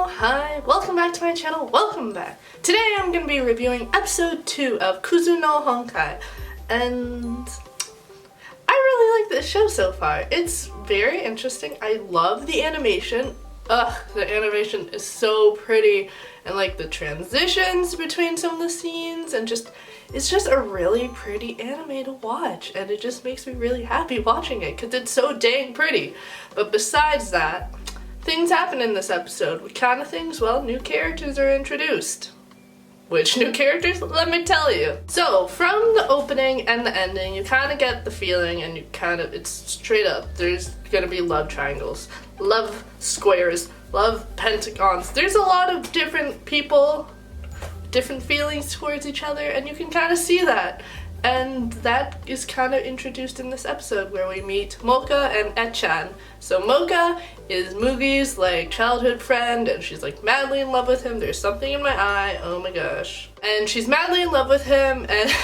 Hi, welcome back to my channel, welcome back. Today I'm going to be reviewing episode 2 of Kuzu no Honkai, and I really like this show so far. It's very interesting. I love the animation. The animation is so pretty, and like the transitions between some of the scenes, and it's just a really pretty anime to watch, and it just makes me really happy watching it because it's so dang pretty. But besides that, things happen in this episode. What kind of things? Well, new characters are introduced. Which new characters? Let me tell you. So, from the opening and the ending, you kind of get the feeling, and it's straight up, there's gonna be love triangles, love squares, love pentagons. There's a lot of different people, different feelings towards each other, and you can kind of see that. And that is kind of introduced in this episode where we meet Mocha and Echan. So Mocha is Mugi's like childhood friend, and she's like madly in love with him. There's something in my eye, oh my gosh. And she's madly in love with him, and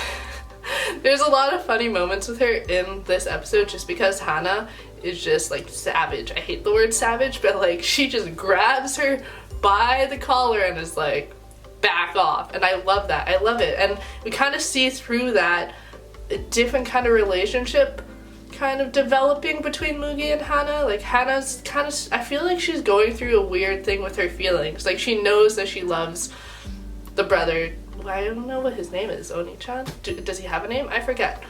there's a lot of funny moments with her in this episode just because Hana is just like savage. I hate the word savage, but like she just grabs her by the collar and is like, back off, and I love that. I love it, and we kind of see through that a different kind of relationship kind of developing between Mugi and Hana. Like Hana's kind of, I feel like she's going through a weird thing with her feelings. Like she knows that she loves the brother. I don't know what his name is. Oni-chan? Does he have a name? I forget.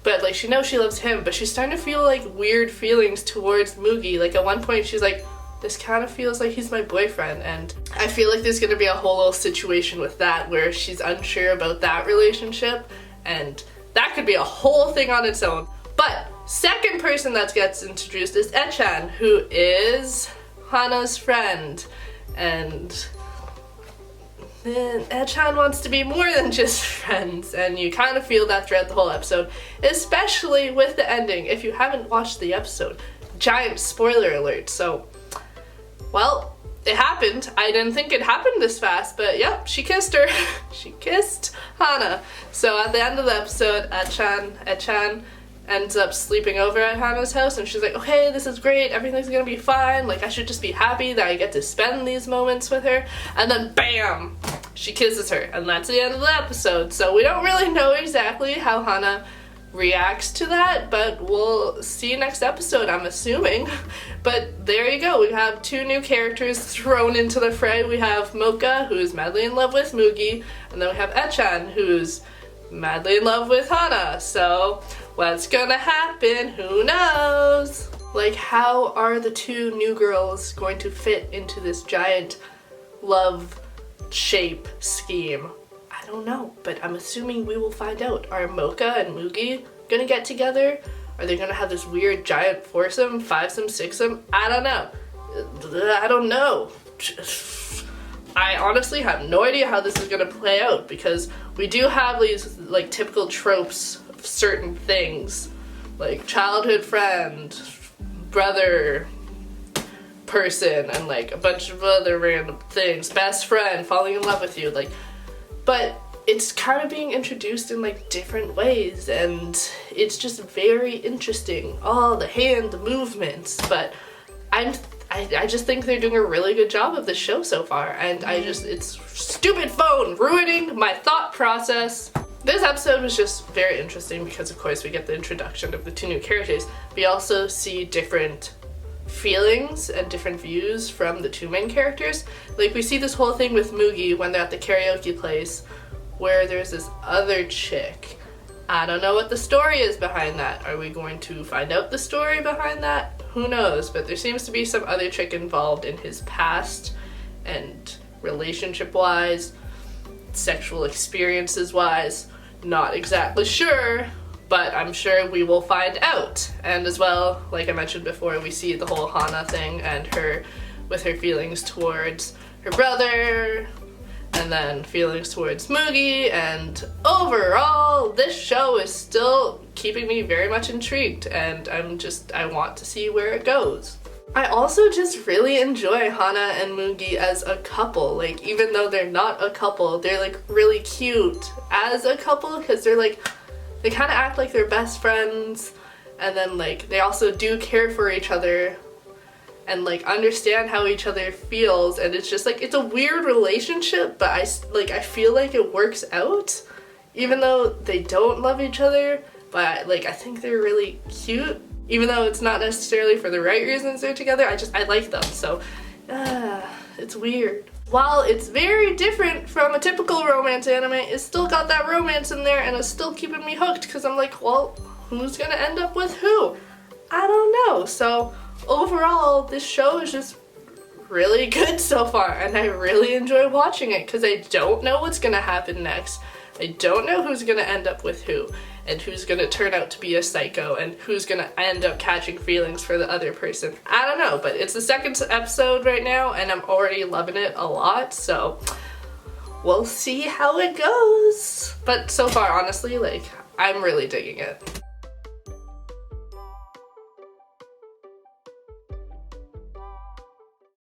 But like she knows she loves him, but she's starting to feel like weird feelings towards Mugi. Like at one point she's like, this kind of feels like he's my boyfriend, and I feel like there's gonna be a whole little situation with that where she's unsure about that relationship, and that could be a whole thing on its own. But second person that gets introduced is Echan, who is Hana's friend, and then Echan wants to be more than just friends, and you kind of feel that throughout the whole episode, especially with the ending. If you haven't watched the episode, giant spoiler alert. So well, it happened. I didn't think it happened this fast, but yep, she kissed her. She kissed Hana. So at the end of the episode, Echan ends up sleeping over at Hana's house, and she's like, okay, this is great, everything's gonna be fine, like I should just be happy that I get to spend these moments with her, and then BAM! She kisses her, and that's the end of the episode. So we don't really know exactly how Hana reacts to that, but we'll see next episode, I'm assuming. But there you go, we have two new characters thrown into the fray. We have Mocha, who's madly in love with Mugi, and then we have Echan, who's madly in love with Hana. So what's gonna happen? Who knows? Like, how are the two new girls going to fit into this giant love shape scheme? I don't know, but I'm assuming we will find out. Are Mocha and Mugi gonna get together? Are they gonna have this weird giant foursome, fivesome, sixsome? I don't know. I don't know. I honestly have no idea how this is gonna play out, because we do have these like typical tropes of certain things, like childhood friend, brother, person, and like a bunch of other random things, best friend, falling in love with you, like. But it's kind of being introduced in like different ways, and it's just very interesting. All the hand movements, but I just think they're doing a really good job of this show so far, and it's stupid phone ruining my thought process. This episode was just very interesting because of course we get the introduction of the two new characters. We also see different feelings and different views from the two main characters. Like we see this whole thing with Mugi when they're at the karaoke place where there's this other chick. I don't know what the story is behind that. Are we going to find out the story behind that? Who knows, but there seems to be some other chick involved in his past, and relationship wise, sexual experiences wise, not exactly sure, but I'm sure we will find out. And as well, like I mentioned before, we see the whole Hana thing and her with her feelings towards her brother, and then feelings towards Mugi, and overall, this show is still keeping me very much intrigued, and I want to see where it goes. I also just really enjoy Hana and Mugi as a couple. Like, even though they're not a couple, they're like really cute as a couple, because they're like, they kind of act like they're best friends, and then like they also do care for each other, and like understand how each other feels, and it's just like, it's a weird relationship, but I feel like it works out even though they don't love each other, but like I think they're really cute even though it's not necessarily for the right reasons they're together. I like them, so it's weird. While it's very different from a typical romance anime, it's still got that romance in there and it's still keeping me hooked because I'm like, well, who's gonna end up with who? I don't know. So overall, this show is just really good so far and I really enjoy watching it because I don't know what's gonna happen next. I don't know who's gonna end up with who and who's gonna turn out to be a psycho and who's gonna end up catching feelings for the other person. I don't know, but it's the second episode right now and I'm already loving it a lot, so we'll see how it goes. But so far, honestly, like, I'm really digging it.